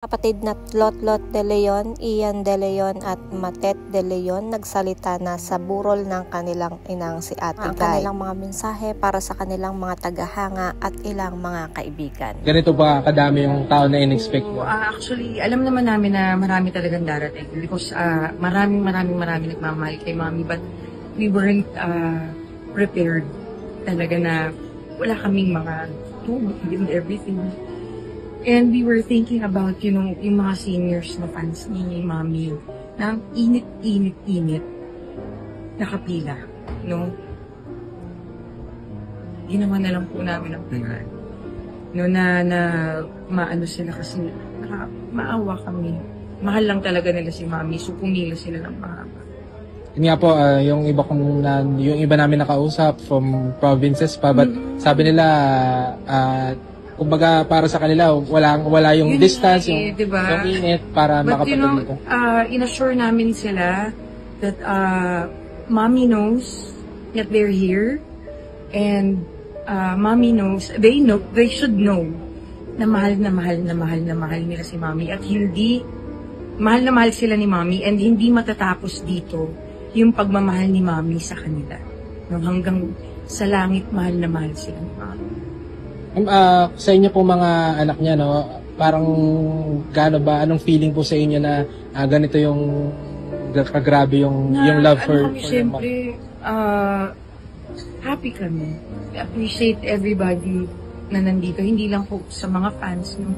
Kapatid na Lotlot de Leon, Ian de Leon at Matet de Leon nagsalita na sa burol ng kanilang inang si Ate Guy. Ang kanilang mga mensahe para sa kanilang mga tagahanga at ilang mga kaibigan. Ganito ba kadami yung tao na in-expect mo? Actually, alam naman namin na marami talagang darating because maraming nagmamahal kay Mommy, but we weren't prepared talaga na wala kaming mga tubig and everything. And we were thinking about, yung mga seniors na fans ni Mommy na ang init, nakapila, no? Ginawa na lang po namin ang plan. No, na maano sila kasi maawa kami. Mahal lang talaga nila si Mommy, so pumila sila ng mahaba. Yun nga po, yung iba namin nakausap from provinces pa, but sabi nila, kumbaga para sa kanila, wala yung yun distance, diba? Yung init para makapagod dito. In-assure namin sila that Mommy knows that they're here, and Mommy knows, they should know na mahal nila si Mommy, at hindi, mahal na mahal sila ni Mommy, and hindi matatapos dito yung pagmamahal ni Mommy sa kanila. Hanggang sa langit, mahal na mahal sila ni Mommy. Sa inyo po mga anak niya, no, parang gaano ba, anong feeling po sa inyo na ganito yung grabe yung love for siyempre, happy kami. Appreciate everybody na nandito, hindi lang po sa mga fans, no?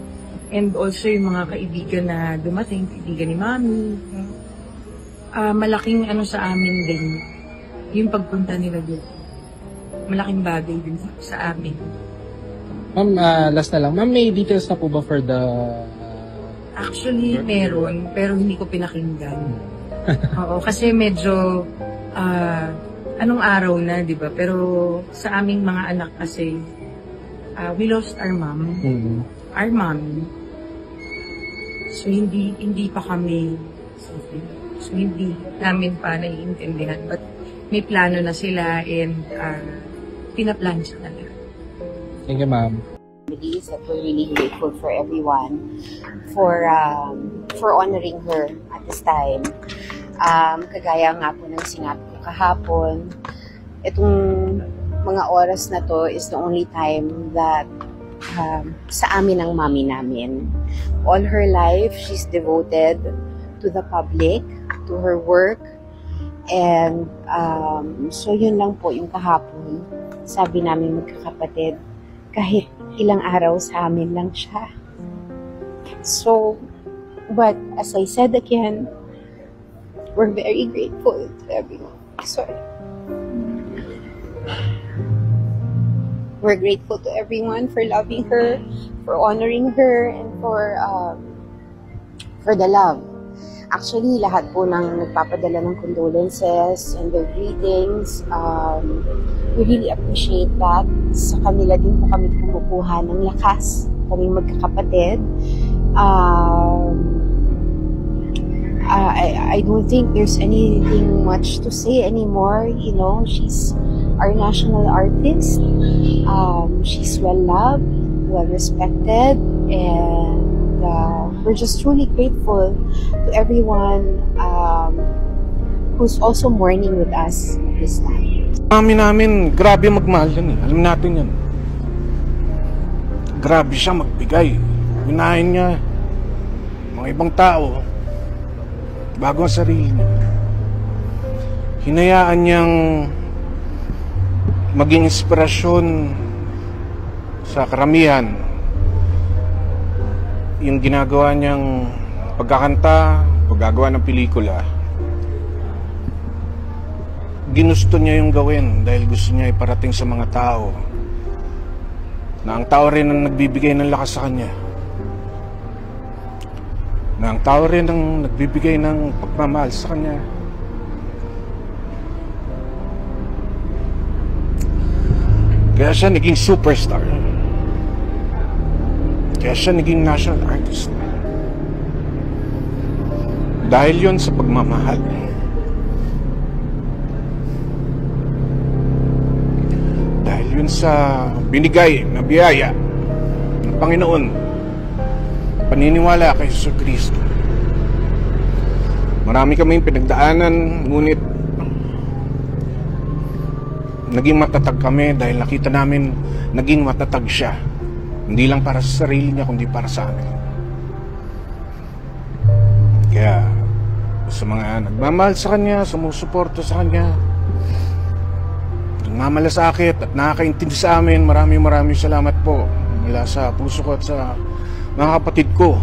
And also yung mga kaibigan na dumating, kaibigan ni Mommy. Malaking sa amin din yung pagpunta nila dito. Malaking bagay din sa amin. Ma'am, last na lang. Ma'am, may details na po ba for the... Actually, meron, pero hindi ko pinakinggan. Oo, kasi medyo, anong araw na, di ba? Pero sa aming mga anak kasi, we lost our mom. Our mom. So, hindi pa kami, so, hindi namin pa naiintindihan. But may plano na sila, and pinaplan siya na nila. Thank you, ma'am. That we're really grateful for everyone for honoring her at this time. Kagaya nga po ng sinabi ko kahapon, itong mga oras na to is the only time that sa amin ang Mommy namin. All her life, she's devoted to the public, to her work, and so yun lang po yung kahapon. Sabi namin magkakapatid, kahit ilang araw sa amin lang siya. So, but as I said again, we're very grateful to everyone. Sorry. We're grateful to everyone for loving her, for honoring her, and for the love. Actually, lahat po ng nagpapadala ng condolences and their greetings, we really appreciate that. Sa kanila din po kami kumukuha ng lakas, kaming magkakapatid. I don't think there's anything much to say anymore. You know, she's our national artist. She's well-loved, well-respected, and we're just truly grateful to everyone who's also mourning with us this time. Mami namin, grabe magmahal yan eh. Alam natin yan. Grabe siya magbigay. Unahin niya mga ibang tao bago ang sarili niya. Hinayaan niyang maging inspirasyon sa karamihan yung ginagawa niyang pagkakanta, paggagawa ng pelikula. Ginusto niya yung gawin dahil gusto niya iparating sa mga tao na ang tao rin ang nagbibigay ng lakas sa kanya, na ang tao rin ang nagbibigay ng pagmamahal sa kanya. Kaya siya naging superstar. Kaya siya naging national artist. Dahil yon sa pagmamahal. Dahil yun sa binigay na biyaya ng Panginoon paniniwala kay Hesus Kristo. Marami kaming pinagdaanan, ngunit naging matatag kami dahil nakita namin naging matatag siya. Hindi lang para sa sarili niya, kundi para sa amin. Kaya sa mga nagmamahal sa kanya, sumusuporta sa kanya, nagmamalasakit at nakakaintindi sa amin, maraming salamat po mula sa puso ko at sa mga kapatid ko,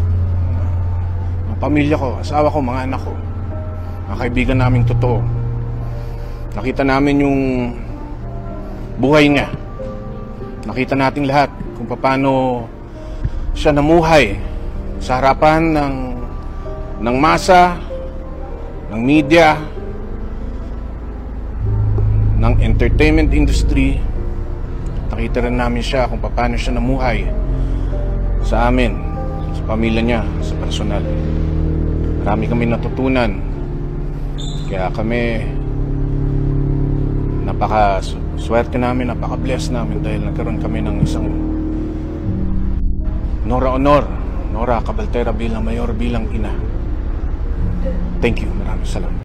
mga pamilya ko, asawa ko, mga anak ko, mga kaibigan naming totoo. Nakita namin yung buhay niya. Nakita natin lahat kung paano siya namuhay sa harapan ng masa, ng media, ng entertainment industry. Nakita rin namin siya kung paano siya namuhay sa amin, sa pamilya niya, sa personal. Marami kami natutunan. Kaya kami napaka-swerte namin, napaka-bless namin dahil nagkaroon kami ng isang Nora Cabaltera bilang mayor, bilang ina. Thank you. Maraming salamat.